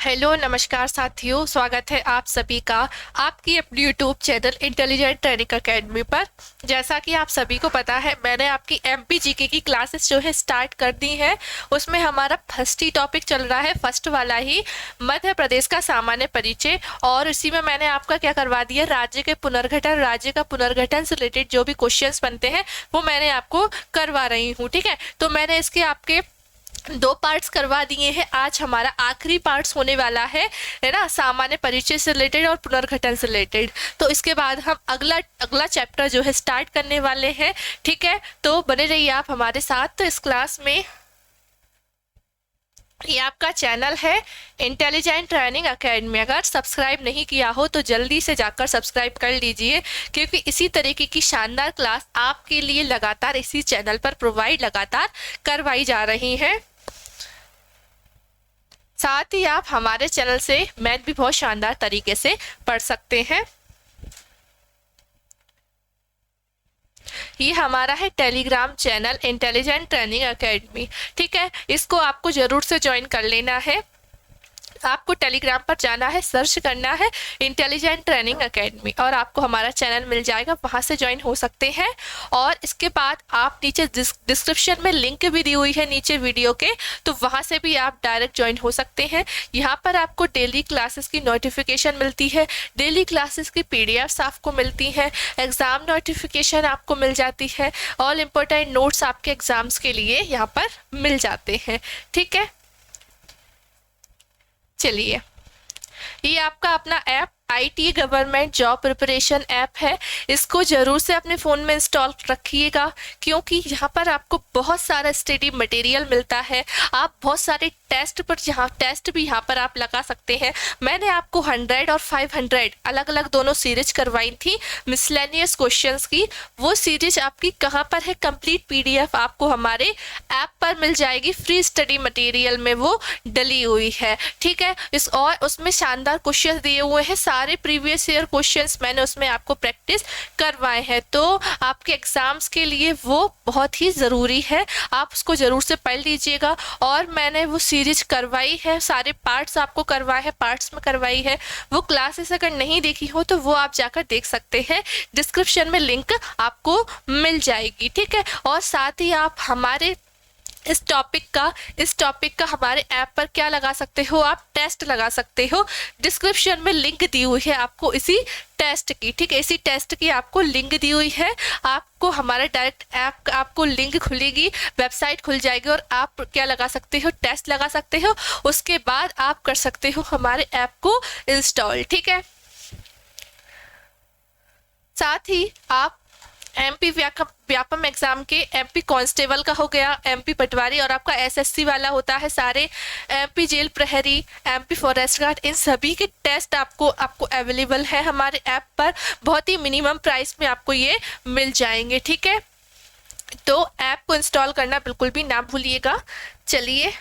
Hello नमस्कार साथियों, स्वागत है आप सभी का आपकी अपनी YouTube channel intelligent training academy पर। जैसा कि आप सभी को पता है, मैंने आपकी एमपी जीके की क्लासेस जो है स्टार्ट कर दी है। उसमें हमारा फर्स्ट ही टॉपिक चल रहा है, फर्स्ट वाला ही मध्य प्रदेश का सामान्य परिचय। और इसी में मैंने आपका क्या करवा दिया, राज्य का पुनर्गठन से रिलेटेड जो भी क्वेश्चंस बनते हैं वो मैंने आपको करवा रही हूँ। ठीक है, तो मैंने इसके आपके 2 पार्ट्स करवा दिए हैं। आज हमारा आखिरी पार्ट्स होने वाला है ना, सामान्य परिचय से रिलेटेड और पुनर्गठन से रिलेटेड। तो इसके बाद हम अगला चैप्टर जो है स्टार्ट करने वाले हैं। ठीक है, तो बने रहिए आप हमारे साथ। तो इस क्लास में ये आपका चैनल है इंटेलिजेंट ट्रेनिंग एकेडमी। अगर सब्सक्राइब नहीं किया हो तो जल्दी से जाकर सब्सक्राइब कर लीजिए, क्योंकि इसी तरीके की शानदार क्लास आपके लिए लगातार इसी चैनल पर प्रोवाइड लगातार करवाई जा रही है। साथ ही आप हमारे चैनल से मैथ भी बहुत शानदार तरीके से पढ़ सकते हैं। ये हमारा है Telegram channel intelligent training academy. ठीक है, इसको आपको जरूर से ज्वाइन कर लेना है। आपको टेलीग्राम पर जाना है, सर्च करना है इंटेलिजेंट ट्रेनिंग एकेडमी और आपको हमारा चैनल मिल जाएगा, वहां से ज्वाइन हो सकते हैं। और इसके बाद आप नीचे डिस्क्रिप्शन में लिंक भी दी हुई है नीचे वीडियो के, तो वहां से भी आप डायरेक्ट ज्वाइन हो सकते हैं। यहाँ पर आपको डेली क्लासेस की नोटिफिकेशन मिलती है, डेली क्लासेस की पीडीएफ्स आपको मिलती हैं, एग्जाम नोटिफिकेशन आपको मिल जाती है, ऑल इम्पोर्टेंट नोट्स आपके एग्जाम्स के लिए यहाँ पर मिल जाते हैं। ठीक है, चलिए, ये आपका अपना app IT government job preparation app है। इसको जरूर से अपने फ़ोन में इंस्टॉल रखिएगा, क्योंकि यहाँ पर आपको बहुत सारा स्टडी मटेरियल मिलता है। आप बहुत सारे टेस्ट भी यहाँ पर आप लगा सकते हैं। मैंने आपको 100 और 500 अलग अलग दोनों सीरीज करवाई थी मिसलेनियस क्वेश्चंस की। वो सीरीज आपकी कहाँ पर है, कंप्लीट पीडीएफ आपको हमारे ऐप पर मिल जाएगी, फ्री स्टडी मटेरियल में वो डली हुई है। ठीक है, और उसमें शानदार क्वेश्चंस दिए हुए हैं, सारे प्रीवियस ईयर क्वेश्चंस मैंने उसमें आपको प्रैक्टिस करवाए हैं। तो आपके एग्जाम्स के लिए वो बहुत ही ज़रूरी है, आप उसको ज़रूर से पढ़ लीजिएगा। और मैंने वो सीरीज करवाई है, सारे पार्ट्स आपको करवाए हैं, पार्ट्स में करवाई है। वो क्लासेस अगर नहीं देखी हो तो वो आप जाकर देख सकते हैं, डिस्क्रिप्शन में लिंक आपको मिल जाएगी। ठीक है, और साथ ही आप हमारे इस टॉपिक का हमारे ऐप पर क्या लगा सकते हो, आप टेस्ट लगा सकते हो। डिस्क्रिप्शन में लिंक दी हुई है आपको इसी टेस्ट की। ठीक है, इसी टेस्ट की आपको लिंक दी हुई है। आपको हमारा डायरेक्ट ऐप आपको लिंक खुलेगी, वेबसाइट खुल जाएगी और आप क्या लगा सकते हो, टेस्ट लगा सकते हो। उसके बाद आप कर सकते हो हमारे ऐप को इंस्टॉल। ठीक है, साथ ही आप एमपी व्यापम एग्जाम के एमपी कांस्टेबल का हो गया, एमपी पटवारी, और आपका एसएससी वाला होता है सारे, एमपी जेल प्रहरी, एमपी फॉरेस्ट गार्ड, इन सभी के टेस्ट आपको अवेलेबल है हमारे ऐप पर। बहुत ही मिनिमम प्राइस में आपको ये मिल जाएंगे। ठीक है, तो ऐप को इंस्टॉल करना बिल्कुल भी ना भूलिएगा। चलिए,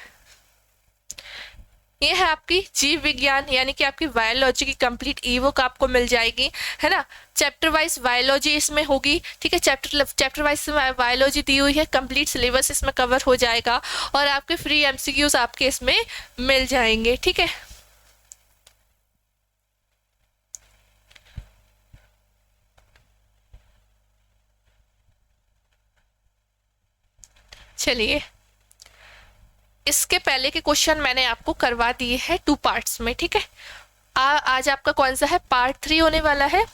ये है आपकी जीव विज्ञान यानी कि आपकी बायोलॉजी की कंप्लीट ई बुक आपको मिल जाएगी, है ना। चैप्टर वाइज बायोलॉजी इसमें होगी। ठीक है, चैप्टर वाइज बायोलॉजी दी हुई है, कंप्लीट सिलेबस इसमें कवर हो जाएगा और आपके फ्री एमसीक्यूज आपके इसमें मिल जाएंगे। ठीक है, चलिए, इसके पहले के क्वेश्चन मैंने आपको करवा दिए हैं 2 पार्ट्स में। ठीक है, आज आपका कौन सा है, पार्ट 3 होने वाला है।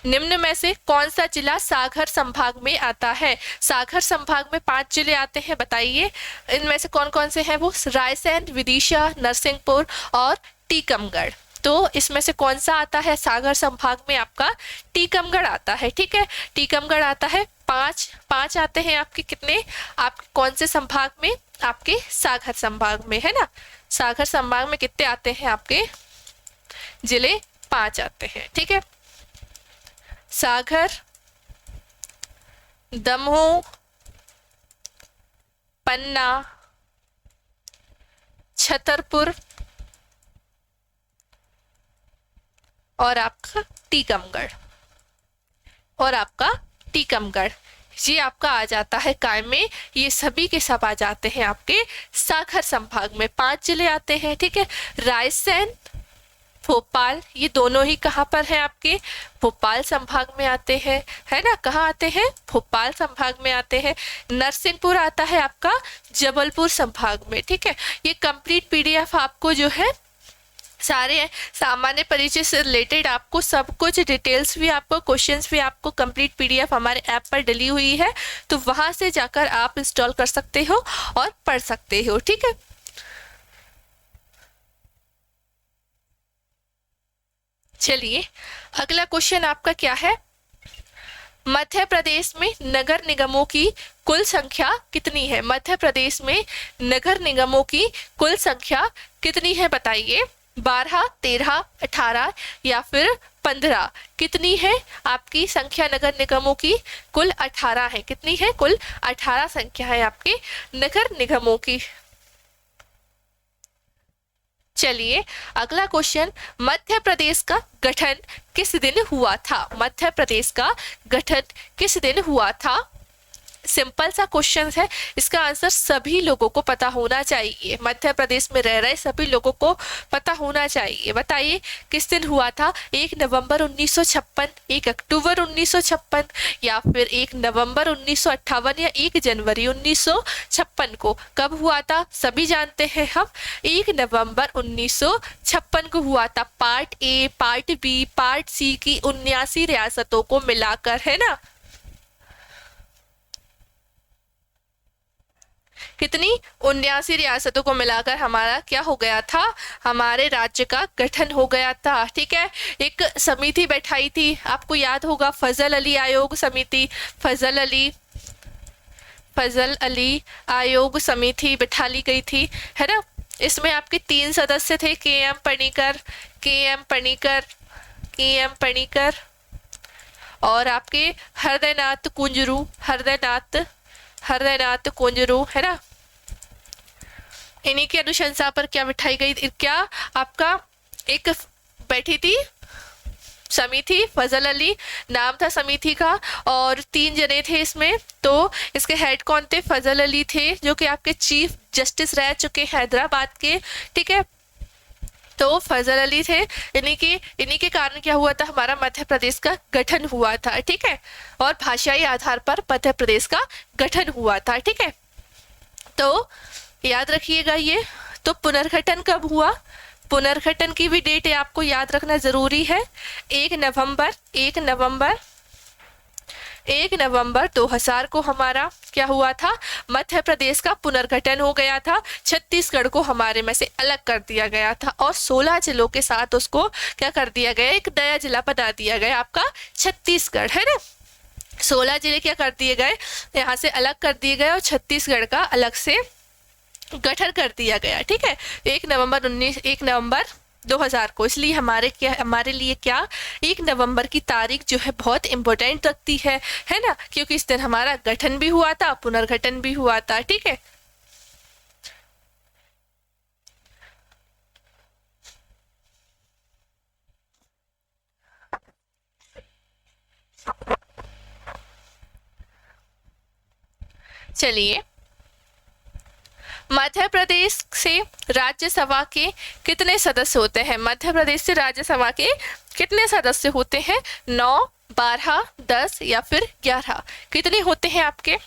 निम्न में से कौन सा जिला सागर संभाग में आता है। सागर संभाग में 5 जिले आते हैं, बताइए इनमें से कौन कौन से हैं वो। रायसेन, विदिशा, नरसिंहपुर और टीकमगढ़। तो इसमें से कौन सा आता है, सागर संभाग में आपका टीकमगढ़ आता है। ठीक है, टीकमगढ़ आता है। 5 आते हैं आपके कितने, आपके कौन से संभाग में, आपके सागर संभाग में, है ना। सागर संभाग में कितने आते हैं आपके जिले, 5 आते हैं। ठीक है, सागर, दमोह, पन्ना, छतरपुर और आपका टीकमगढ़। ये आपका आ जाता है काय में, ये सभी के सब आ जाते हैं आपके सागर संभाग में। 5 जिले आते हैं, ठीक है। रायसेन, भोपाल, ये दोनों ही कहाँ पर है आपके भोपाल संभाग में आते हैं, है ना। कहाँ आते हैं, भोपाल संभाग में आते हैं। नरसिंहपुर आता है आपका जबलपुर संभाग में, ठीक है। ये कंप्लीट पीडीएफ आपको जो है सारे सामान्य परिचय से रिलेटेड आपको सब कुछ डिटेल्स भी, आपको क्वेश्चंस भी, आपको कंप्लीट पीडीएफ हमारे ऐप पर डली हुई है, तो वहां से जाकर आप इंस्टॉल कर सकते हो और पढ़ सकते हो, ठीक है। चलिए अगला क्वेश्चन आपका क्या है, मध्य प्रदेश में नगर निगमों की कुल संख्या कितनी है। मध्य प्रदेश में नगर निगमों की कुल संख्या कितनी है बताइए। 12, 13, 18 या फिर 15, कितनी है आपकी संख्या नगर निगमों की। कुल 18 है। कितनी है, कुल 18 संख्या है आपके नगर निगमों की। चलिए अगला क्वेश्चन, मध्य प्रदेश का गठन किस दिन हुआ था। मध्य प्रदेश का गठन किस दिन हुआ था। सिंपल सा क्वेश्चन है, इसका आंसर सभी लोगों को पता होना चाहिए। मध्य प्रदेश में रह रहे सभी लोगों को पता होना चाहिए। बताइए किस दिन हुआ था। 1 नवंबर 1956, 1 अक्टूबर 1956 या फिर 1 नवंबर 1958 या 1 जनवरी 1956 को कब हुआ था। सभी जानते हैं हम, 1 नवंबर 1956 को हुआ था। Part A, part B, part C की 79 रियासतों को मिलाकर, है ना। कितनी, 79 रियासतों को मिलाकर हमारा क्या हो गया था, हमारे राज्य का गठन हो गया था, ठीक है। एक समिति बैठाई थी, आपको याद होगा, फजल अली आयोग समिति, फजल अली आयोग समिति बैठा ली गई थी, है ना। इसमें आपके 3 सदस्य थे, के एम पणिकर और आपके हृदयनाथ कुंजरू, है ना। इन्हीं की अनुशंसा पर क्या बिठाई गई, क्या आपका एक बैठी थी समिति, फजल अली नाम था समिति का, और 3 जने थे इसमें। तो इसके हेड कौन थे, फजल अली थे, जो कि आपके चीफ जस्टिस रह चुके हैदराबाद के, ठीक है। तो फजल अली थे, इन्हीं के कारण क्या हुआ था, हमारा मध्य प्रदेश का गठन हुआ था, ठीक है। और भाषाई आधार पर मध्य प्रदेश का गठन हुआ था, ठीक है। तो याद रखिएगा ये। तो पुनर्गठन कब हुआ, पुनर्गठन की भी डेट है आपको याद रखना जरूरी है। 1 नवंबर 2000 को हमारा क्या हुआ था, मध्य प्रदेश का पुनर्गठन हो गया था। छत्तीसगढ़ को हमारे में से अलग कर दिया गया था और 16 जिलों के साथ उसको क्या कर दिया गया, एक नया जिला बना दिया गया आपका छत्तीसगढ़, है ना। 16 जिले क्या कर दिए गए, यहाँ से अलग कर दिए गए और छत्तीसगढ़ का अलग से गठन कर दिया गया, ठीक है। 1 नवंबर 2000 को, इसलिए हमारे लिए क्या 1 नवंबर की तारीख जो है बहुत इंपॉर्टेंट रखती है ना, क्योंकि इस दिन हमारा गठन भी हुआ था, पुनर्गठन भी हुआ था, ठीक है। चलिए, मध्य प्रदेश से राज्यसभा के कितने सदस्य होते हैं। मध्य प्रदेश से राज्यसभा के कितने सदस्य होते हैं, 9, 12, 10 या फिर 11। कितने होते हैं आपके,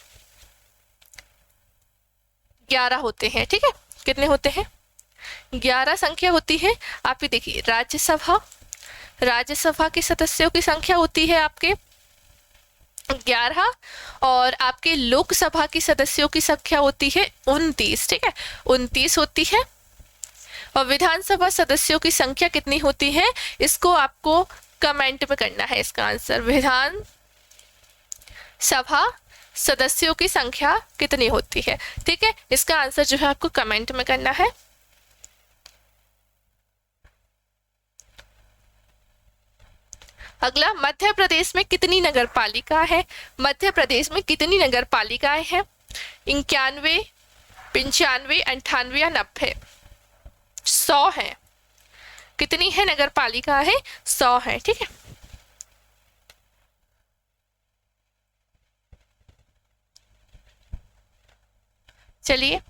11 होते हैं, ठीक है। कितने होते हैं, 11 संख्या होती है आपकी। देखिए राज्यसभा के सदस्यों की संख्या होती है आपके 11 और आपके लोकसभा की सदस्यों की संख्या होती है 29, ठीक है, 29 होती है। और विधानसभा सदस्यों की संख्या कितनी होती है, इसको आपको कमेंट में करना है इसका आंसर। विधानसभा सदस्यों की संख्या कितनी होती है, ठीक है। इसका आंसर जो है आपको कमेंट में करना है। अगला, मध्य प्रदेश में कितनी नगर पालिका है। मध्य प्रदेश में कितनी नगर पालिकाएं हैं, 91, 95, 98 या 90, 100 है। कितनी है नगर पालिका है, 100 है, ठीक है। चलिए,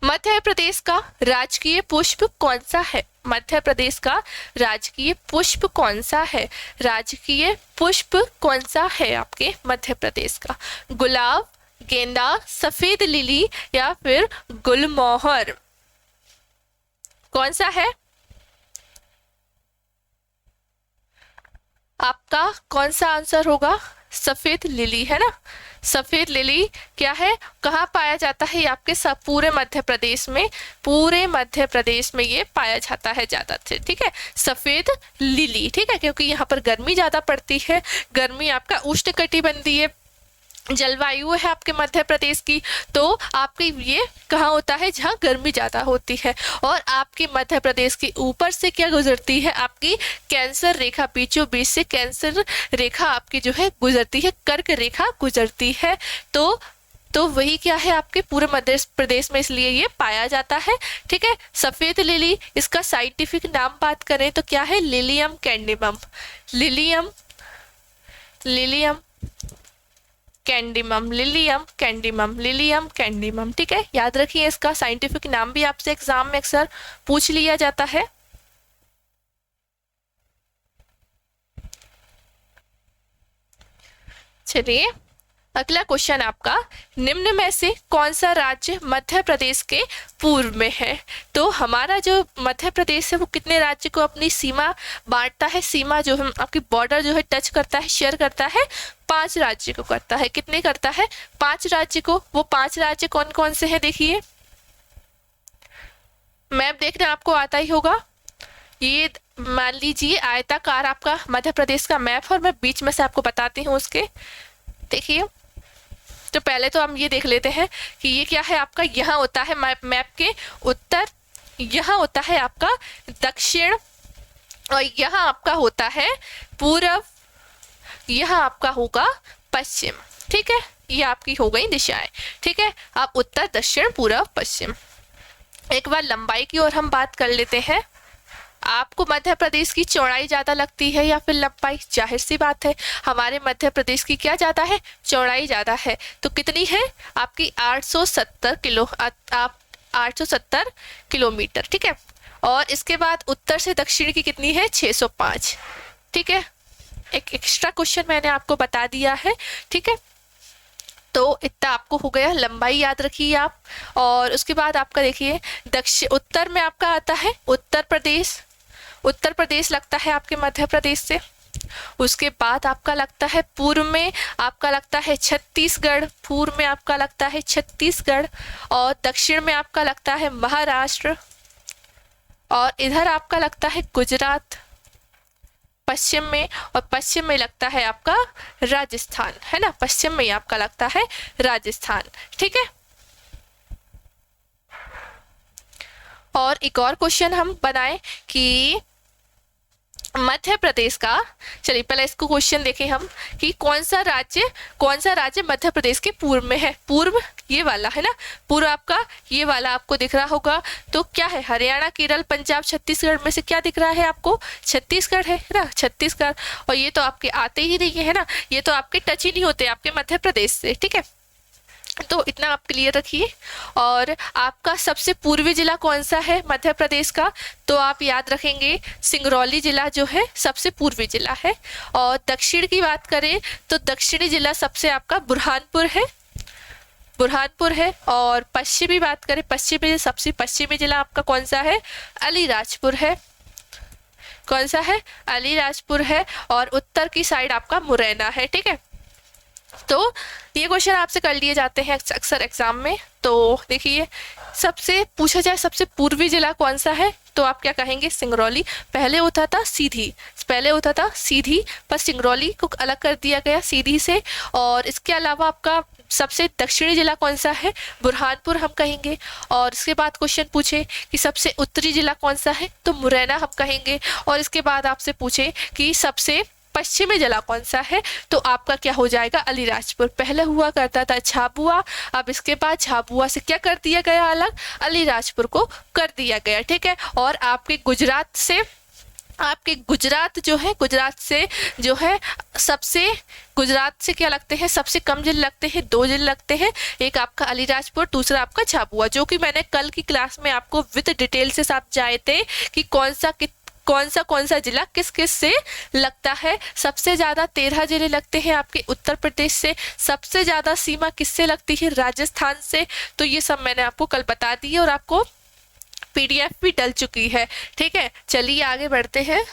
मध्य प्रदेश का राजकीय पुष्प कौन सा है? मध्य प्रदेश का राजकीय पुष्प कौन सा है? राजकीय पुष्प कौन सा है आपके मध्य प्रदेश का? गुलाब, गेंदा, सफेद लिली या फिर गुलमोहर? कौन सा है आपका? कौन सा आंसर होगा? सफेद लिली है ना। सफेद लिली क्या है, कहाँ पाया जाता है? आपके सब पूरे मध्य प्रदेश में, पूरे मध्य प्रदेश में ये पाया जाता है ज्यादा से, ठीक है, सफेद लिली, ठीक है, क्योंकि यहाँ पर गर्मी ज्यादा पड़ती है। गर्मी आपका उष्णकटिबंधीय जलवायु है आपके मध्य प्रदेश की, तो आपके ये कहाँ होता है? जहाँ गर्मी ज्यादा होती है। और आपके मध्य प्रदेश के ऊपर से क्या गुजरती है? आपकी कैंसर रेखा, बीचों बीच से कैंसर रेखा आपकी जो है गुजरती है, कर्क रेखा गुजरती है। तो वही क्या है आपके पूरे मध्य प्रदेश में, इसलिए ये पाया जाता है, ठीक है। सफेद लिली, इसका साइंटिफिक नाम बात करें तो क्या है? लिलियम कैंडिमम। लिलियम कैंडिमम, लिलियम कैंडिमम, लिलियम कैंडिमम, ठीक है। याद रखिए, इसका साइंटिफिक नाम भी आपसे एग्जाम में अक्सर पूछ लिया जाता है। चलिए, अगला क्वेश्चन आपका, निम्न में से कौन सा राज्य मध्य प्रदेश के पूर्व में है? तो हमारा जो मध्य प्रदेश है वो कितने राज्य को अपनी सीमा बांटता है? सीमा जो है आपकी बॉर्डर जो है टच करता है, शेयर करता है, 5 राज्य को करता है। कितने करता है? 5 राज्य को। वो 5 राज्य कौन कौन से हैं? देखिए, मैप देखना आपको आता ही होगा। ये मान लीजिए आयताकार आपका मध्य प्रदेश का मैप, और मैं बीच में से आपको बताती हूँ उसके। देखिए, तो पहले तो हम ये देख लेते हैं कि ये क्या है आपका। यहाँ होता है मैप के उत्तर, यहाँ होता है आपका दक्षिण, और यहाँ आपका होता है पूर्व, यहाँ आपका होगा पश्चिम, ठीक है। ये आपकी हो गई दिशाएं, ठीक है। अब उत्तर, दक्षिण, पूर्व, पश्चिम। एक बार लंबाई की ओर हम बात कर लेते हैं। आपको मध्य प्रदेश की चौड़ाई ज्यादा लगती है या फिर लंबाई? जाहिर सी बात है, हमारे मध्य प्रदेश की क्या ज्यादा है? चौड़ाई ज्यादा है। तो कितनी है आपकी? 870 किलो, आप 870 किलोमीटर, ठीक है। और इसके बाद उत्तर से दक्षिण की कितनी है? 605, ठीक है। एक एक्स्ट्रा क्वेश्चन मैंने आपको बता दिया है, ठीक है। तो इतना आपको हो गया, लंबाई याद रखिए आप। और उसके बाद आपका देखिए, दक्षिण उत्तर में आपका आता है उत्तर प्रदेश, उत्तर प्रदेश लगता है आपके मध्य प्रदेश से। उसके बाद आपका लगता है पूर्व में, आपका लगता है छत्तीसगढ़, पूर्व में आपका लगता है छत्तीसगढ़, और दक्षिण में आपका लगता है महाराष्ट्र, और इधर आपका लगता है गुजरात पश्चिम में, और पश्चिम में लगता है आपका राजस्थान, है ना। पश्चिम में आपका लगता है राजस्थान, ठीक है। और एक और क्वेश्चन हम बनाए कि मध्य प्रदेश का, चलिए पहले इसको क्वेश्चन देखें हम कि कौन सा राज्य मध्य प्रदेश के पूर्व में है? पूर्व ये वाला है ना, पूर्व आपका ये वाला आपको दिख रहा होगा। तो क्या है? हरियाणा, केरल, पंजाब, छत्तीसगढ़ में से क्या दिख रहा है आपको? छत्तीसगढ़ है ना, छत्तीसगढ़। और ये तो आपके आते ही नहीं है ना, ये तो आपके टच ही नहीं होते आपके मध्य प्रदेश से, ठीक है। तो इतना आप क्लियर रखिए। और आपका सबसे पूर्वी जिला कौन सा है मध्य प्रदेश का? तो आप याद रखेंगे सिंगरौली जिला जो है सबसे पूर्वी जिला है। और दक्षिण की बात करें तो दक्षिणी जिला सबसे आपका बुरहानपुर है। और पश्चिमी बात करें, पश्चिमी सबसे पश्चिमी जिला आपका कौन सा है? अलीराजपुर है। कौन सा है? अलीराजपुर है। और उत्तर की साइड आपका मुरैना है, ठीक है। तो ये क्वेश्चन आपसे कर लिए जाते हैं अक्सर एग्जाम में। तो देखिए, सबसे पूछा जाए सबसे पूर्वी जिला कौन सा है, तो आप क्या कहेंगे? सिंगरौली। पहले होता था सीधी, पर सिंगरौली को अलग कर दिया गया सीधी से। और इसके अलावा आपका सबसे दक्षिणी जिला कौन सा है? बुरहानपुर हम कहेंगे। और इसके बाद क्वेश्चन पूछे कि सबसे उत्तरी जिला कौन सा है, तो मुरैना हम कहेंगे। और इसके बाद आपसे पूछे कि सबसे पश्चिमी जिला कौन सा है, तो आपका क्या हो जाएगा? अलीराजपुर। पहले हुआ करता था झाबुआ, अब इसके बाद झाबुआ से क्या कर दिया गया? अलग, अलीराजपुर को कर दिया गया, ठीक है। और आपके गुजरात से आपके गुजरात जो है, गुजरात से जो है सबसे, गुजरात से क्या लगते हैं, सबसे कम जिले लगते हैं, 2 जिले लगते हैं। एक आपका अलीराजपुर, दूसरा आपका झाबुआ, जो कि मैंने कल की क्लास में आपको विद डिटेल से साथ जाए थे कि कौन सा जिला किस किस से लगता है। सबसे ज्यादा 13 जिले लगते हैं आपके उत्तर प्रदेश से। सबसे ज्यादा सीमा किससे लगती है, राजस्थान से। तो ये सब मैंने आपको कल बता दी और आपको पीडीएफ भी डल चुकी है। ठीक है, चलिए आगे बढ़ते हैं।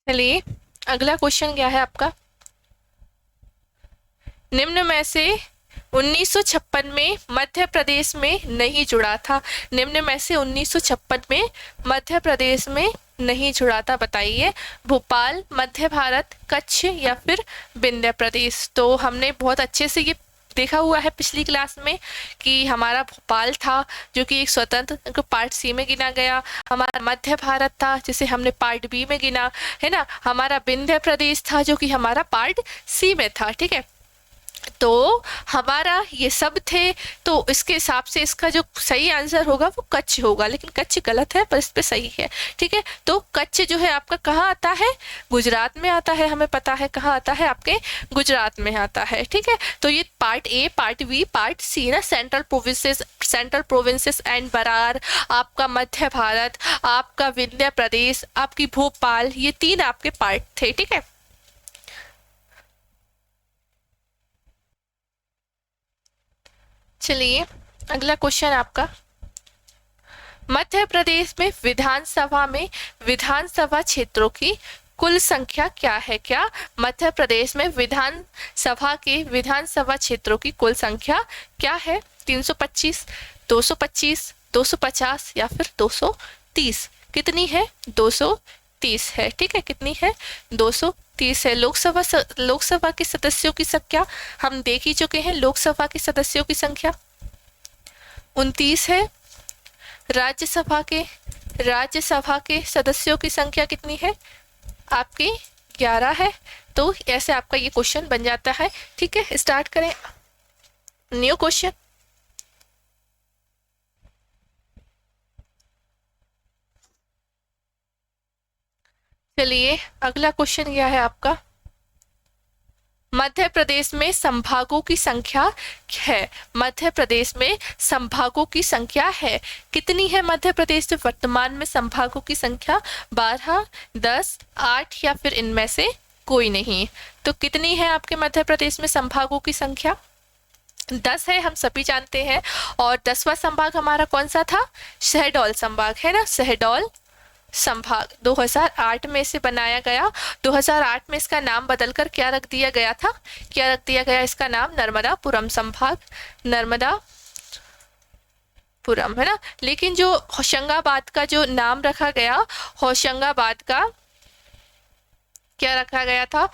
चलिए अगला क्वेश्चन क्या है आपका, निम्न में से 1956 में मध्य प्रदेश में नहीं जुड़ा था। निम्न में से 1956 में मध्य प्रदेश में नहीं जुड़ा था, बताइए। भोपाल, मध्य भारत, कच्छ या फिर विंध्य प्रदेश। तो हमने बहुत अच्छे से ये देखा हुआ है पिछली क्लास में कि हमारा भोपाल था जो कि एक स्वतंत्र पार्ट सी में गिना गया। हमारा मध्य भारत था जिसे हमने पार्ट बी में गिना, है ना। हमारा विंध्य प्रदेश था जो कि हमारा पार्ट सी में था। ठीक है, तो हमारा ये सब थे। तो इसके हिसाब से इसका जो सही आंसर होगा वो कच्छ होगा, लेकिन कच्छ गलत है पर इस पे सही है। ठीक है, तो कच्छ जो है आपका कहाँ आता है, गुजरात में आता है। हमें पता है कहाँ आता है, आपके गुजरात में आता है। ठीक है, तो ये part A, part B, part C ना, सेंट्रल प्रोविंसेस एंड बरार, आपका मध्य भारत, आपका विंध्य प्रदेश, आपकी भोपाल, ये 3 आपके पार्ट थे। ठीक है, चलिए अगला क्वेश्चन आपका, मध्य प्रदेश में विधानसभा क्षेत्रों की कुल संख्या क्या है। क्या मध्य प्रदेश में विधानसभा क्षेत्रों की कुल संख्या क्या है, 325, 225, 250 या फिर 230। कितनी है, 230 है। ठीक है, कितनी है, 230 है। लोकसभा के सदस्यों की संख्या हम देख ही चुके हैं। लोकसभा के सदस्यों की संख्या 29 है। राज्यसभा के सदस्यों की संख्या कितनी है, आपकी 11 है। तो ऐसे आपका ये क्वेश्चन बन जाता है। ठीक है, स्टार्ट करें न्यू क्वेश्चन। चलिए अगला क्वेश्चन क्या है आपका, मध्य प्रदेश में संभागों की संख्या है। मध्य प्रदेश में संभागों की संख्या है, कितनी है मध्य प्रदेश में वर्तमान में संभागों की संख्या, 12, 10, 8 या फिर इनमें से कोई नहीं। तो कितनी है आपके मध्य प्रदेश में संभागों की संख्या, 10 है, हम सभी जानते हैं। और 10वां संभाग हमारा कौन सा था, शहडोल संभाग, है ना। शहडोल संभाग 2008 में से बनाया गया। 2008 में इसका नाम बदलकर क्या रख दिया गया था, क्या रख दिया गया इसका नाम, नर्मदापुरम संभाग, नर्मदापुरम, है ना। लेकिन जो होशंगाबाद का जो नाम रखा गया, होशंगाबाद का क्या रखा गया था,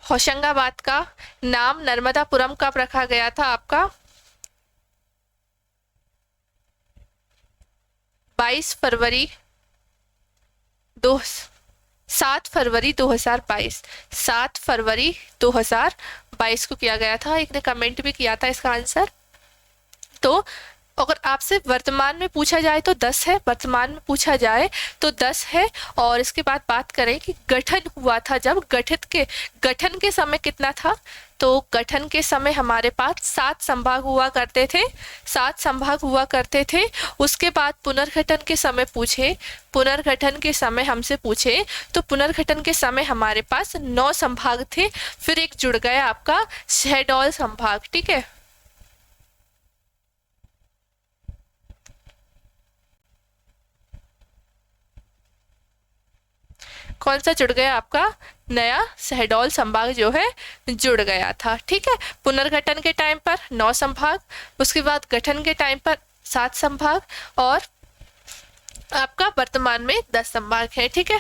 होशंगाबाद का नाम नर्मदापुरम कब रखा गया था आपका, 22 फरवरी 7 फरवरी 2022, 7 फरवरी 2022 को किया गया था। एक ने कमेंट भी किया था इसका आंसर। तो अगर आपसे वर्तमान में पूछा जाए तो 10 है, वर्तमान में पूछा जाए तो 10 है। और इसके बाद बात करें कि गठन हुआ था, जब गठन के समय कितना था, तो गठन के समय हमारे पास 7 संभाग हुआ करते थे, 7 संभाग हुआ करते थे। उसके बाद पुनर्गठन के समय हमसे पूछे तो पुनर्गठन के समय हमारे पास 9 संभाग थे, फिर एक जुड़ गया आपका शहडोल संभाग। ठीक है, कौन सा जुड़ गया आपका, नया शहडोल संभाग जो है जुड़ गया था। ठीक है, पुनर्गठन के टाइम पर 9 संभाग, उसके बाद गठन के टाइम पर 7 संभाग और आपका वर्तमान में 10 संभाग है। ठीक है,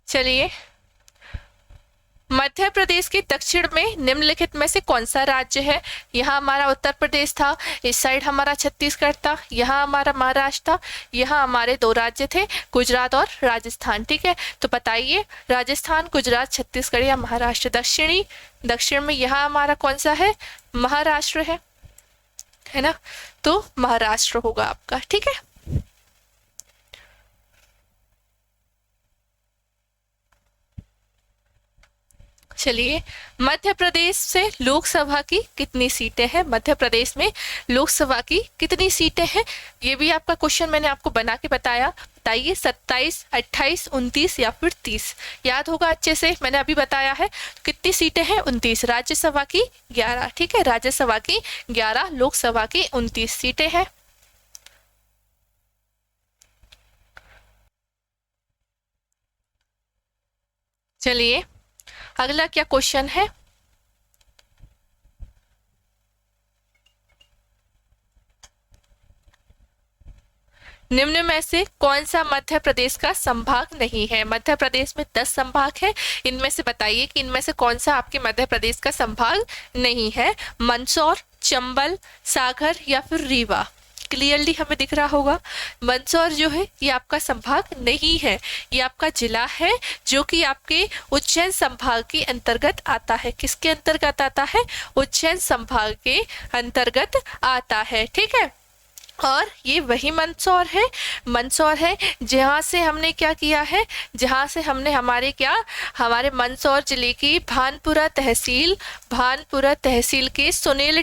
चलिए मध्य मध्य प्रदेश के दक्षिण में निम्नलिखित में से कौन सा राज्य है? यहाँ हमारा उत्तर प्रदेश था, इस साइड हमारा छत्तीसगढ़ था, यहाँ हमारा महाराष्ट्र था, यहाँ हमारे दो राज्य थे, गुजरात और राजस्थान। ठीक है, तो बताइए राजस्थान, गुजरात, छत्तीसगढ़ या महाराष्ट्र? दक्षिण में यहाँ हमारा कौन सा है? महाराष्ट्र है ना, तो महाराष्ट्र होगा आपका। ठीक है, चलिए, मध्य प्रदेश से लोकसभा की कितनी सीटें हैं? मध्य प्रदेश में लोकसभा की कितनी सीटें हैं? ये भी आपका क्वेश्चन मैंने आपको बना के बताया। बताइए 27, 28, 29 या फिर 30? याद होगा अच्छे से, मैंने अभी बताया है। कितनी सीटें हैं? 29। राज्यसभा की 11। ठीक है, राज्यसभा की 11, लोकसभा की 29 सीटें हैं। चलिए, अगला क्या क्वेश्चन है? निम्न में से कौन सा मध्य प्रदेश का संभाग नहीं है? मध्य प्रदेश में 10 संभाग है, इनमें से बताइए कि इनमें से कौन सा आपके मध्य प्रदेश का संभाग नहीं है? मंदसौर, चंबल, सागर या फिर रीवा? क्लियरली हमें दिख रहा होगा, मंदसौर जो है ये आपका संभाग नहीं है, ये आपका जिला है जो कि आपके उज्जैन संभाग के अंतर्गत आता है। किसके अंतर्गत आता है? उज्जैन संभाग के अंतर्गत आता है। ठीक है, और ये वही मंदसौर है जहाँ से हमने क्या किया है, जहाँ से हमने हमारे मंदसौर जिले की भानपुरा तहसील के सुनेल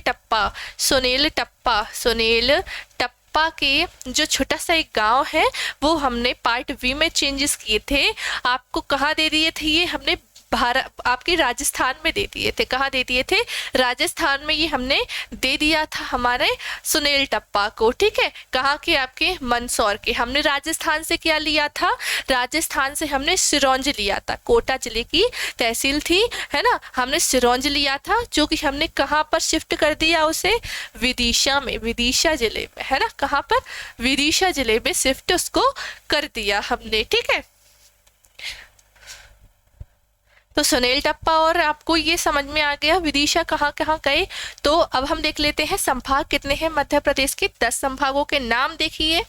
टप्पा के जो छोटा सा एक गांव है वो हमने पार्ट बी में चेंजेस किए थे। आपको कहाँ दे दिए थे ये? हमने आपके राजस्थान में दे दिए थे। कहाँ दे दिए थे? राजस्थान में ये हमने दे दिया था हमारे सुनेल टप्पा को। ठीक है, कहाँ के? आपके मंदसौर के। हमने राजस्थान से क्या लिया था? राजस्थान से हमने सिरोंज लिया था, कोटा जिले की तहसील थी, है ना, हमने सिरोंज लिया था, जो कि हमने कहाँ पर शिफ्ट कर दिया उसे? विदिशा जिले में, है ना, कहाँ पर? विदिशा जिले में शिफ्ट उसको कर दिया हमने। ठीक है, तो सुनेल टप्पा और आपको ये समझ में आ गया विदिशा कहाँ कहाँ गए। तो अब हम देख लेते हैं संभाग कितने हैं मध्य प्रदेश के। 10 संभागों के नाम देखिए।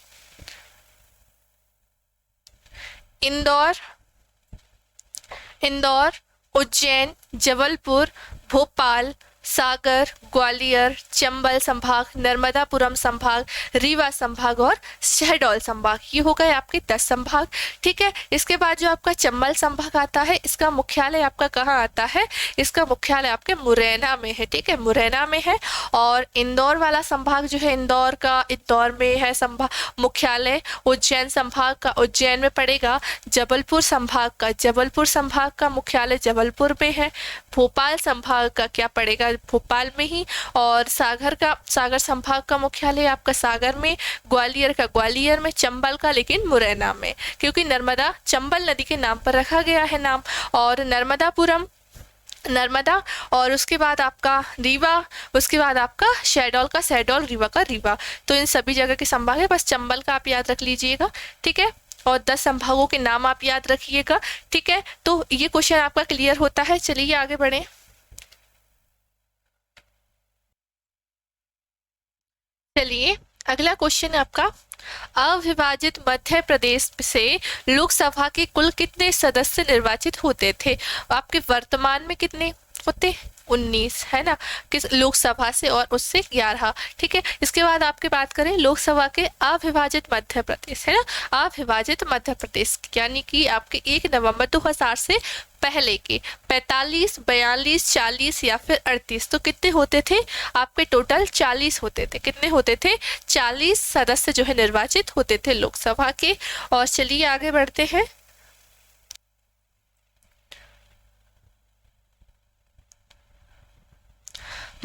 इंदौर, उज्जैन, जबलपुर, भोपाल, सागर, ग्वालियर, चंबल संभाग, नर्मदापुरम संभाग, रीवा संभाग और शहडोल संभाग। ये हो गए आपके 10 संभाग। ठीक है, इसके बाद जो आपका चंबल संभाग आता है, इसका मुख्यालय आपका कहाँ आता है? इसका मुख्यालय आपके मुरैना में है। ठीक है, मुरैना में है। और इंदौर वाला संभाग जो है, इंदौर में है संभाग मुख्यालय। उज्जैन संभाग का उज्जैन में पड़ेगा। जबलपुर संभाग का मुख्यालय जबलपुर में है। भोपाल संभाग का क्या पड़ेगा? भोपाल में ही। और सागर संभाग का मुख्यालय आपका सागर में। ग्वालियर में। चंबल का लेकिन मुरैना में, क्योंकि चंबल नदी के नाम पर रखा गया है नाम। और नर्मदा, और उसके बाद आपका रीवा, उसके बाद आपका शहडोल, रीवा का रीवा। तो इन सभी जगह के संभाग है, बस चंबल का आप याद रख लीजिएगा। ठीक है, और 10 संभागों के नाम आप याद रखिएगा। ठीक है, तो ये क्वेश्चन आपका क्लियर होता है। चलिए आगे बढ़े। चलिए, अगला क्वेश्चन आपका, अविभाजित मध्य प्रदेश से लोकसभा के कुल कितने सदस्य निर्वाचित होते थे? आपके वर्तमान में कितने होते? 19, है ना, किस लोकसभा से, और उससे 11। ठीक है, इसके बाद आपके बात करें लोकसभा के अविभाजित मध्य प्रदेश, है ना, अविभाजित मध्य प्रदेश, यानी कि आपके 1 नवंबर 2000 से पहले के 45, 42, 40 या फिर 38। तो कितने होते थे आपके? टोटल 40 होते थे। कितने होते थे? 40 सदस्य जो है निर्वाचित होते थे लोकसभा के। और चलिए आगे बढ़ते हैं।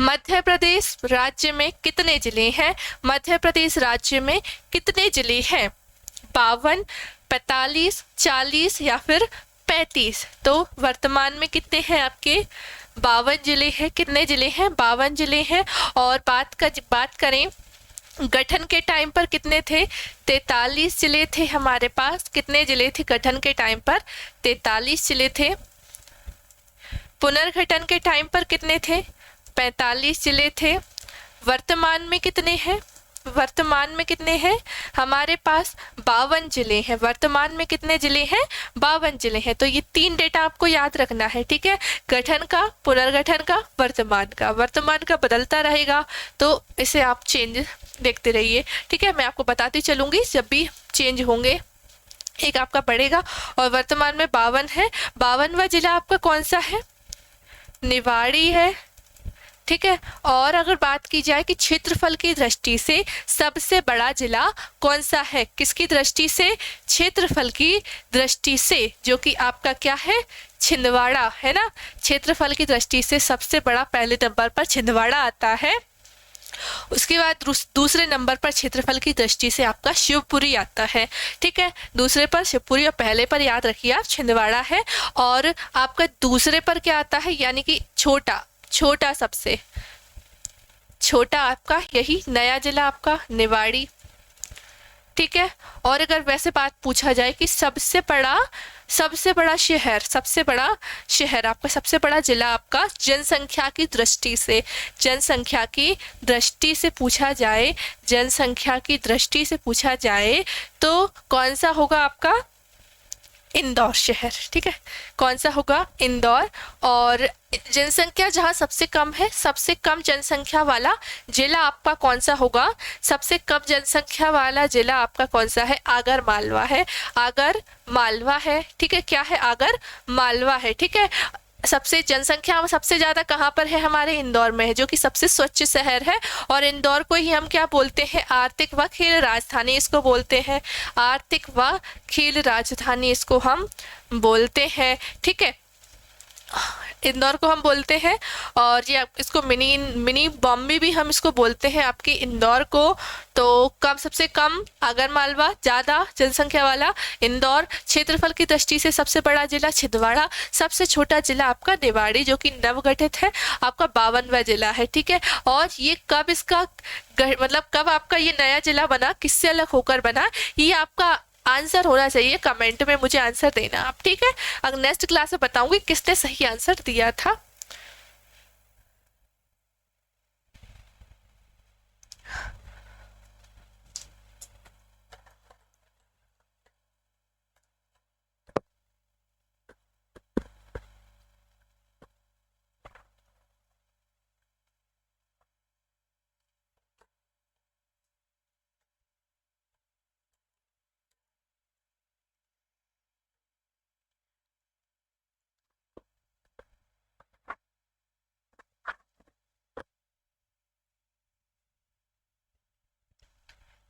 मध्य प्रदेश राज्य में कितने जिले हैं? मध्य प्रदेश राज्य में कितने जिले हैं? 52, 45, 40 या फिर 35? तो वर्तमान में कितने हैं आपके? 52 जिले हैं। कितने जिले हैं? 52 जिले हैं। और बात करें गठन के टाइम पर कितने थे? 43 जिले थे हमारे पास। कितने जिले थे गठन के टाइम पर? 43 जिले थे। पुनर्गठन के टाइम पर कितने थे? 45 जिले थे। वर्तमान में कितने हैं? वर्तमान में कितने हैं? हमारे पास 52 जिले हैं। वर्तमान में कितने जिले हैं? 52 जिले हैं। तो ये 3 डेटा आपको याद रखना है, ठीक है? गठन का, पुनर्गठन का, वर्तमान का। वर्तमान का बदलता रहेगा तो इसे आप चेंज देखते रहिए, ठीक है? मैं आपको बताती चलूंगी जब भी चेंज होंगे एक आपका बढ़ेगा। और वर्तमान में 52 है। 52वां जिला आपका कौन सा है? निवाड़ी है, ठीक है? और अगर बात की जाए कि क्षेत्रफल की दृष्टि से सबसे बड़ा जिला कौन सा है? किसकी दृष्टि से? क्षेत्रफल की दृष्टि से, जो कि आपका क्या है? छिंदवाड़ा है ना। क्षेत्रफल की दृष्टि से सबसे बड़ा पहले नंबर पर छिंदवाड़ा आता है। उसके बाद दूसरे नंबर पर क्षेत्रफल की दृष्टि से आपका शिवपुरी आता है, ठीक है? दूसरे पर शिवपुरी और पहले पर याद रखिए आप छिंदवाड़ा है। और आपका दूसरे पर क्या आता है? यानी कि छोटा सबसे छोटा आपका यही नया जिला आपका निवाड़ी, ठीक है? और अगर वैसे बात पूछा जाए कि सबसे बड़ा शहर आपका, सबसे बड़ा जिला आपका जनसंख्या की दृष्टि से, जनसंख्या की दृष्टि से पूछा जाए, जनसंख्या की दृष्टि से पूछा जाए तो कौन सा होगा आपका? इंदौर शहर, ठीक है? कौन सा होगा? इंदौर। और जनसंख्या जहाँ सबसे कम है, सबसे कम जनसंख्या वाला जिला आपका कौन सा होगा? सबसे कम जनसंख्या वाला जिला आपका कौन सा है? आगर मालवा है। आगर मालवा है, ठीक है? क्या है? आगर मालवा है, ठीक है? सबसे जनसंख्या सबसे ज्यादा कहाँ पर है? हमारे इंदौर में है, जो कि सबसे स्वच्छ शहर है। और इंदौर को ही हम क्या बोलते हैं? आर्थिक व खेल राजधानी इसको बोलते हैं। आर्थिक व खेल राजधानी इसको हम बोलते हैं, ठीक है? इंदौर को हम बोलते हैं। और ये इसको मिनी बॉम्बे भी हम इसको बोलते हैं आपकी इंदौर को। तो कम, सबसे कम आगरमालवा, ज़्यादा जनसंख्या वाला इंदौर, क्षेत्रफल की दृष्टि से सबसे बड़ा जिला छिंदवाड़ा, सबसे छोटा जिला आपका निवाड़ी जो कि नवगठित है, आपका 52वां जिला है, ठीक है? और ये कब इसका मतलब कब आपका ये नया जिला बना, किससे अलग होकर बना, ये आपका आंसर होना चाहिए। कमेंट में मुझे आंसर देना आप, ठीक है? अगर नेक्स्ट क्लास में बताऊंगी किसने सही आंसर दिया था।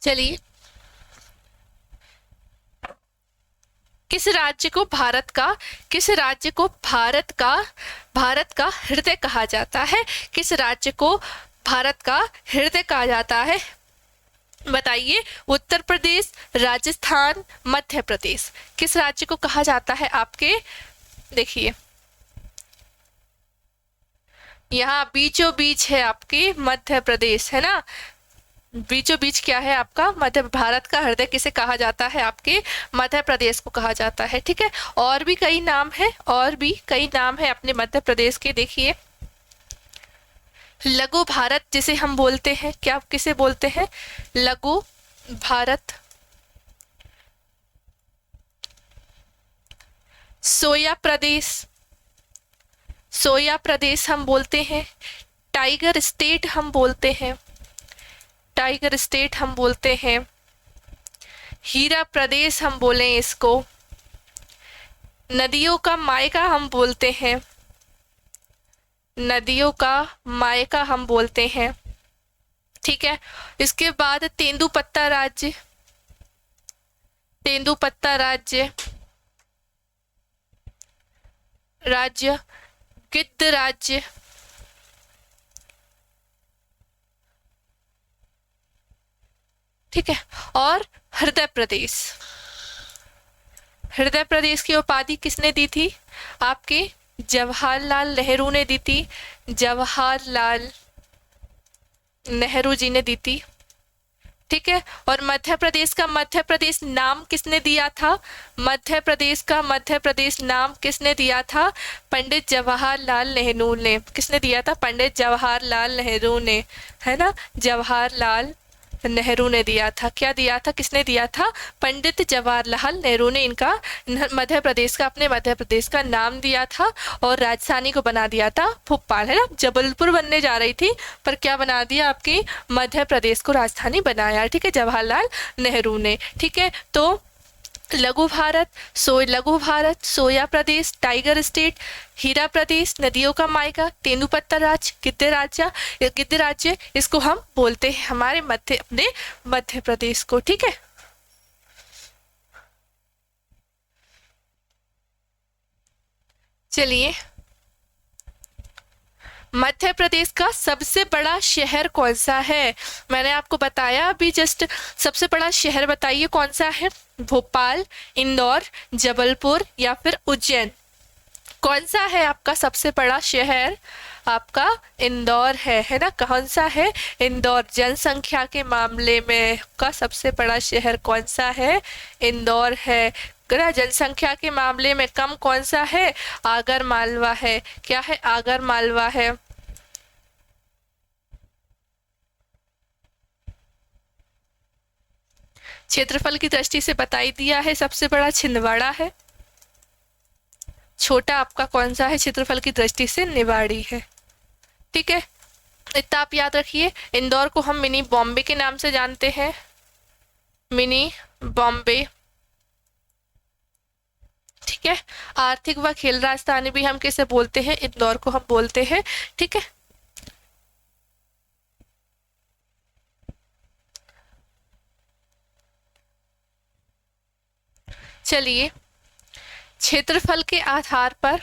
चलिए, किस राज्य को भारत का हृदय कहा जाता है? किस राज्य को भारत का हृदय कहा जाता है? बताइए। उत्तर प्रदेश, राजस्थान, मध्य प्रदेश, किस राज्य को कहा जाता है आपके? देखिए यहाँ बीचों बीच है आपके मध्य प्रदेश, है ना? बीचों बीच क्या है आपका? मध्य। भारत का हृदय किसे कहा जाता है? आपके मध्य प्रदेश को कहा जाता है, ठीक है? और भी कई नाम है अपने मध्य प्रदेश के। देखिए, लघु भारत जिसे हम बोलते हैं, क्या किसे बोलते हैं? लघु भारत। सोया प्रदेश हम बोलते हैं। टाइगर स्टेट हम बोलते हैं। हीरा प्रदेश हम बोलें इसको। नदियों का मायका हम बोलते हैं। ठीक है? इसके बाद तेंदुपत्ता राज्य, गिद्ध राज्य, ठीक है? और हृदय प्रदेश की उपाधि किसने दी थी? आपके जवाहरलाल नेहरू ने दी थी। जवाहरलाल नेहरू जी ने दी थी, ठीक है। और मध्य प्रदेश का मध्य प्रदेश नाम किसने दिया था? मध्य प्रदेश का मध्य प्रदेश नाम किसने दिया था? पंडित जवाहरलाल नेहरू ने। किसने दिया था? पंडित जवाहरलाल नेहरू ने, है ना, जवाहरलाल नेहरू ने दिया था। क्या दिया था? किसने दिया था? पंडित जवाहरलाल नेहरू ने इनका मध्य प्रदेश का, अपने मध्य प्रदेश का नाम दिया था और राजधानी को बना दिया था भोपाल, है ना। जबलपुर बनने जा रही थी पर क्या बना दिया? आपकी मध्य प्रदेश को राजधानी बनाया, ठीक है, जवाहरलाल नेहरू ने, ठीक है। तो लघु भारत, सोया प्रदेश, टाइगर स्टेट, हीरा प्रदेश, नदियों का मायका, तेंदुपत्ता राज्य, गिद्ध राज्य, इसको हम बोलते हैं हमारे अपने मध्य प्रदेश को, ठीक है। चलिए, मध्य प्रदेश का सबसे बड़ा शहर कौन सा है? मैंने आपको बताया अभी जस्ट, सबसे बड़ा शहर बताइए कौन सा है? भोपाल, इंदौर, जबलपुर या फिर उज्जैन? कौन सा है आपका सबसे बड़ा शहर? आपका इंदौर है ना। कौन सा है? इंदौर। जनसंख्या के मामले में का सबसे बड़ा शहर कौन सा है? इंदौर है। जनसंख्या के मामले में कम कौन सा है? आगर मालवा है। क्या है? आगर मालवा है। क्षेत्रफल की दृष्टि से बताई दिया है, सबसे बड़ा छिंदवाड़ा है। छोटा आपका कौन सा है क्षेत्रफल की दृष्टि से? निवाड़ी है, ठीक है। इतना आप याद रखिए। इंदौर को हम मिनी बॉम्बे के नाम से जानते हैं, मिनी बॉम्बे, ठीक है। आर्थिक व खेल राजधानी भी हम किसे बोलते हैं? इंदौर को हम बोलते हैं, ठीक है। चलिए, क्षेत्रफल के आधार पर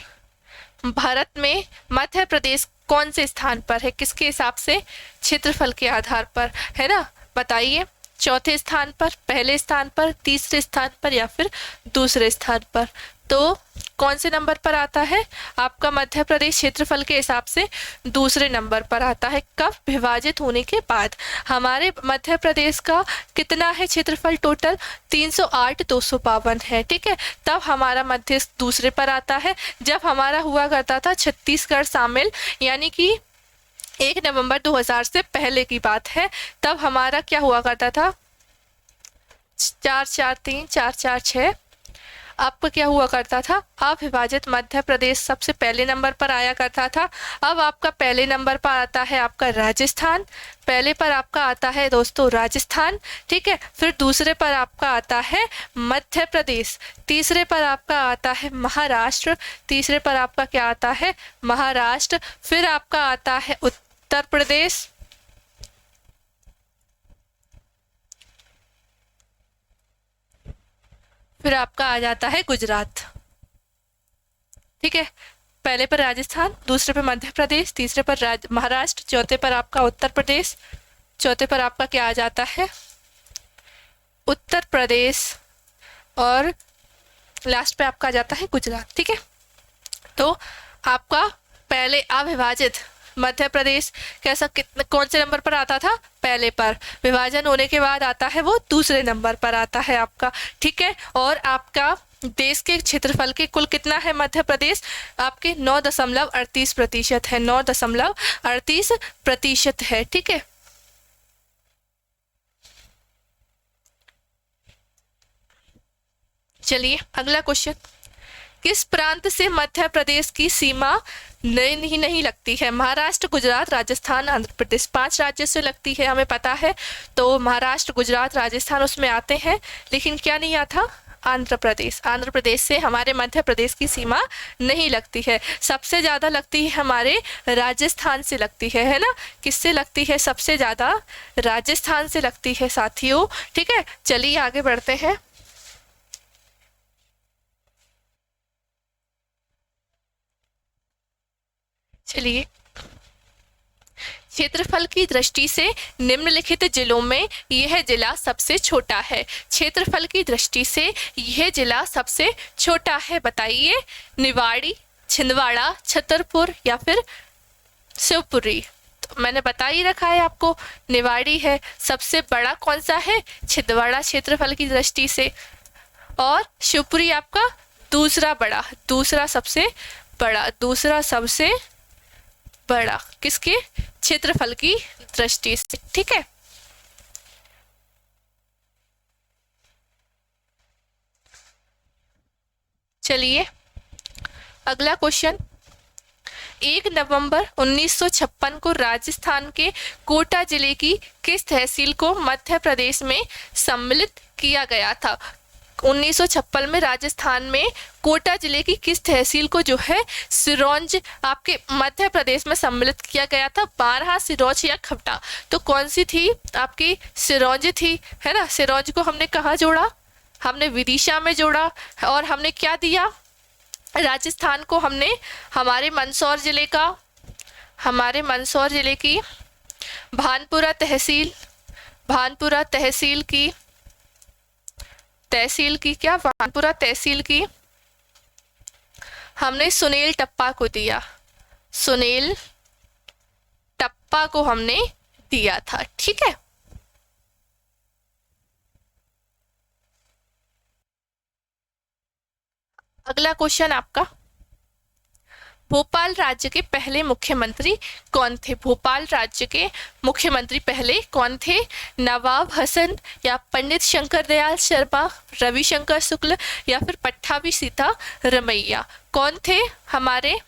भारत में मध्य प्रदेश कौन से स्थान पर है? किसके हिसाब से? क्षेत्रफल के आधार पर, है ना। बताइए, चौथे स्थान पर, पहले स्थान पर, तीसरे स्थान पर या फिर दूसरे स्थान पर? तो कौन से नंबर पर आता है आपका मध्य प्रदेश क्षेत्रफल के हिसाब से? दूसरे नंबर पर आता है। कब? विभाजित होने के बाद। हमारे मध्य प्रदेश का कितना है क्षेत्रफल टोटल? 308,252 है, ठीक है। तब हमारा मध्य दूसरे पर आता है। जब हमारा हुआ करता था छत्तीसगढ़ शामिल, यानी कि 1 नवंबर 2000 से पहले की बात है, तब हमारा क्या हुआ करता था? 443, 446 आपका क्या हुआ करता था? अविभाजित मध्य प्रदेश सबसे पहले नंबर पर आया करता था। अब आपका पहले नंबर पर आता है आपका राजस्थान, पहले पर आपका आता है दोस्तों राजस्थान, ठीक है। फिर दूसरे पर आपका आता है मध्य प्रदेश, तीसरे पर आपका आता है महाराष्ट्र, तीसरे पर आपका क्या आता है? महाराष्ट्र। फिर आपका आता है उत्तर प्रदेश, फिर आपका आ जाता है गुजरात, ठीक है। पहले पर राजस्थान, दूसरे पर मध्य प्रदेश, तीसरे पर महाराष्ट्र, चौथे पर आपका उत्तर प्रदेश, चौथे पर आपका क्या आ जाता है? उत्तर प्रदेश, और लास्ट पे आपका आ जाता है गुजरात, ठीक है। तो आपका पहले अविभाजित मध्य प्रदेश कैसा, कितने, कौन से नंबर पर आता था? पहले पर। विभाजन होने के बाद आता है वो दूसरे नंबर पर आता है आपका, ठीक है। और आपका देश के क्षेत्रफल के कुल कितना है मध्य प्रदेश? आपके 9.38% है, 9.38% है, ठीक है। चलिए, अगला क्वेश्चन। किस प्रांत से मध्य प्रदेश की सीमा नहीं लगती है? महाराष्ट्र, गुजरात, राजस्थान, आंध्र प्रदेश, 5 राज्यों से लगती है, हमें पता है। तो महाराष्ट्र, गुजरात, राजस्थान उसमें आते हैं, लेकिन क्या नहीं आता? आंध्र प्रदेश। आंध्र प्रदेश से हमारे मध्य प्रदेश की सीमा नहीं लगती है। सबसे ज़्यादा लगती है हमारे राजस्थान से लगती है ना। किससे लगती है? सबसे ज़्यादा राजस्थान से लगती है साथियों, ठीक है। चलिए आगे बढ़ते हैं। चलिए, क्षेत्रफल की दृष्टि से निम्नलिखित जिलों में यह जिला सबसे छोटा है। क्षेत्रफल की दृष्टि से यह जिला सबसे छोटा है, बताइए। निवाड़ी, छिंदवाड़ा, छतरपुर या फिर शिवपुरी? तो मैंने बता ही रखा है आपको, निवाड़ी है। सबसे बड़ा कौन सा है? छिंदवाड़ा क्षेत्रफल की दृष्टि से। और शिवपुरी आपका दूसरा बड़ा, दूसरा सबसे बड़ा, दूसरा सबसे बड़ा किसके? क्षेत्रफल की दृष्टि से। ठीक है, चलिए अगला क्वेश्चन। 1 नवंबर 1956 को राजस्थान के कोटा जिले की किस तहसील को मध्य प्रदेश में सम्मिलित किया गया था? 1956 में राजस्थान में कोटा जिले की किस तहसील को जो है सिरोंज आपके मध्य प्रदेश में सम्मिलित किया गया था? बारहा, सिरोंज या खपटा? तो कौन सी थी आपकी? सिरोंज थी, है ना। सिरोंज को हमने कहाँ जोड़ा? हमने विदिशा में जोड़ा। और हमने क्या दिया? राजस्थान को हमने हमारे मंदसौर जिले का, हमारे मंदसौर जिले की भानपुरा तहसील, भानपुरा तहसील की, तहसील की क्या? भानपुरा तहसील की हमने सुनील टप्पा को दिया, सुनील टप्पा को हमने दिया था। ठीक है, अगला क्वेश्चन आपका, भोपाल राज्य के पहले मुख्यमंत्री कौन थे? भोपाल राज्य के मुख्यमंत्री पहले कौन थे? नवाब हसन या पंडित शंकर दयाल शर्मा, रविशंकर शुक्ल या फिर पट्टाभी सीता रमैया? कौन थे हमारे?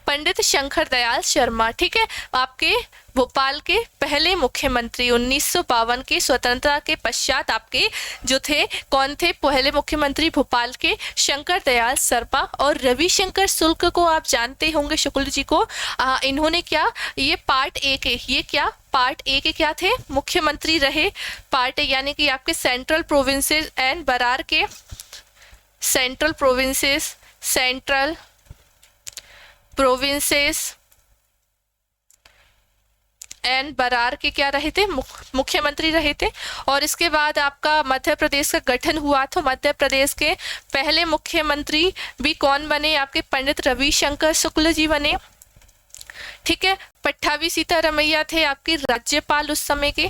पंडित शंकर दयाल शर्मा। ठीक है, आपके भोपाल के पहले मुख्यमंत्री 1952 के स्वतंत्रता के पश्चात आपके जो थे, कौन थे पहले मुख्यमंत्री भोपाल के? शंकर दयाल शर्मा। और रविशंकर शुक्ल को आप जानते होंगे, शुक्ल जी को। इन्होंने क्या, ये पार्ट ए के, ये क्या पार्ट ए के क्या थे? मुख्यमंत्री रहे। पार्ट ए यानी कि आपके सेंट्रल प्रोविंसेस एंड बरार के, central provinces, central provinces and Berar के क्या रहे थे? मुख्यमंत्री रहे थे। और इसके बाद आपका मध्य प्रदेश का गठन हुआ, तो मध्य प्रदेश के पहले मुख्यमंत्री भी कौन बने? आपके पंडित रविशंकर शुक्ल जी बने। ठीक है, पट्टाभी सीता रमैया थे आपके राज्यपाल उस समय के।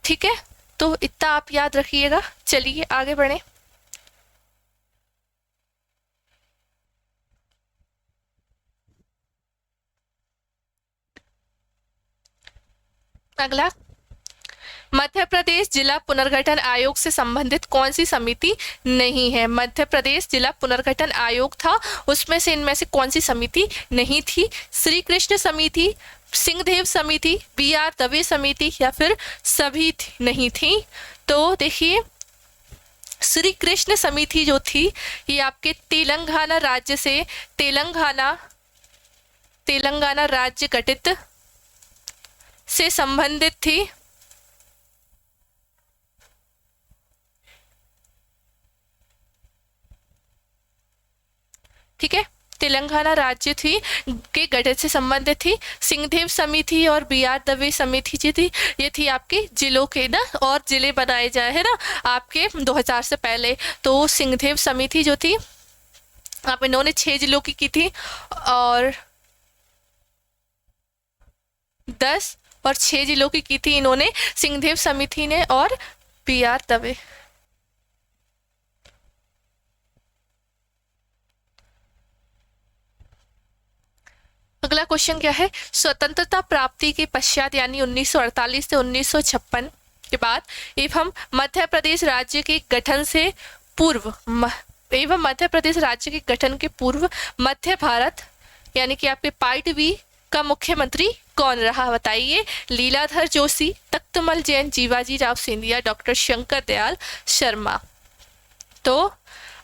ठीक है, तो इतना आप याद रखिएगा। चलिए आगे बढ़े। अगला, मध्य प्रदेश जिला पुनर्गठन आयोग से संबंधित कौन सी समिति नहीं है? मध्य प्रदेश जिला पुनर्गठन आयोग था, उसमें से इनमें से कौन सी समिति नहीं थी? श्री कृष्ण समिति, सिंहदेव समिति, BR दवे समिति या फिर सभी नहीं थी? तो देखिए, श्री कृष्ण समिति जो थी ये आपके तेलंगाना राज्य से, तेलंगाना राज्य गठित से संबंधित थी। ठीक है, तेलंगाना राज्य थी के गठन से संबंधित थी। सिंहदेव समिति और BR दवे समिति जी थी, ये थी आपके जिलों के ना, और जिले बनाए जाए है ना आपके 2000 से पहले। तो सिंहदेव समिति जो थी आप, इन्होंने 6 जिलों की थी, और 10 और 6 जिलों की थी इन्होंने, सिंहदेव समिति ने और BR दवे। अगला क्वेश्चन क्या है? स्वतंत्रता प्राप्ति के पश्चात यानी 1948 से 1956 के बाद एवं मध्य प्रदेश राज्य के गठन से पूर्व, एवं मध्य प्रदेश राज्य के गठन के पूर्व मध्य भारत यानी कि आपके पार्ट बी का मुख्यमंत्री कौन रहा? बताइए। लीलाधर जोशी, तख्तमल जैन, जीवाजी राव सिंधिया, डॉक्टर शंकर दयाल शर्मा। तो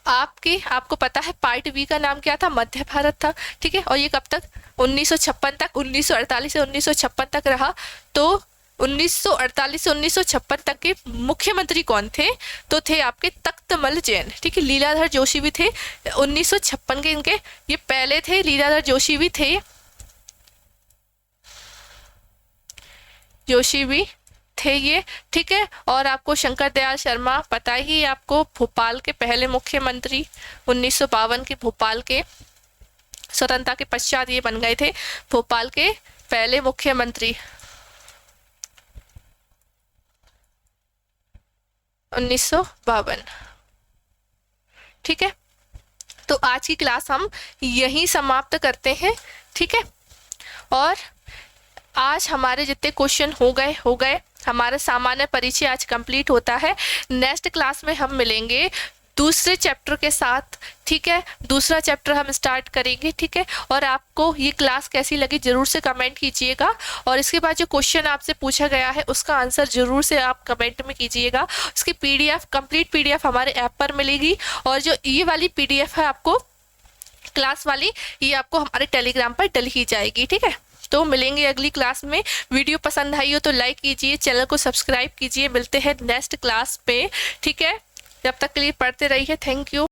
आपको पता है पार्ट बी का नाम क्या था? मध्य भारत था। ठीक है, और ये कब तक? 1956 तक, 1948 से 1956 तक रहा। तो 1948 से 1956 तक के मुख्यमंत्री कौन थे? तो थे आपके तख्तमल जैन। ठीक है, लीलाधर जोशी भी थे 1956 के, इनके ये पहले थे, लीलाधर जोशी भी थे, जोशी भी थे ये। ठीक है, और आपको शंकर दयाल शर्मा पता ही, आपको भोपाल के पहले मुख्यमंत्री 1952 के, भोपाल के स्वतंत्रता के पश्चात ये बन गए थे भोपाल के पहले मुख्यमंत्री 1952। ठीक है, तो आज की क्लास हम यहीं समाप्त करते हैं। ठीक है, और आज हमारे जितने क्वेश्चन हो गए, हमारा सामान्य परिचय आज कंप्लीट होता है। नेक्स्ट क्लास में हम मिलेंगे दूसरे चैप्टर के साथ। ठीक है, दूसरा चैप्टर हम स्टार्ट करेंगे। ठीक है, और आपको ये क्लास कैसी लगी जरूर से कमेंट कीजिएगा, और इसके बाद जो क्वेश्चन आपसे पूछा गया है उसका आंसर जरूर से आप कमेंट में कीजिएगा। उसकी पीडीएफ, कंप्लीट पीडीएफ हमारे ऐप पर मिलेगी, और जो ये वाली पीडीएफ है आपको क्लास वाली, ये आपको हमारे टेलीग्राम पर डल ही जाएगी। ठीक है, तो मिलेंगे अगली क्लास में। वीडियो पसंद आई हो तो लाइक कीजिए, चैनल को सब्सक्राइब कीजिए। मिलते हैं नेक्स्ट क्लास पे। ठीक है, जब तक के लिए पढ़ते रहिए। Thank you.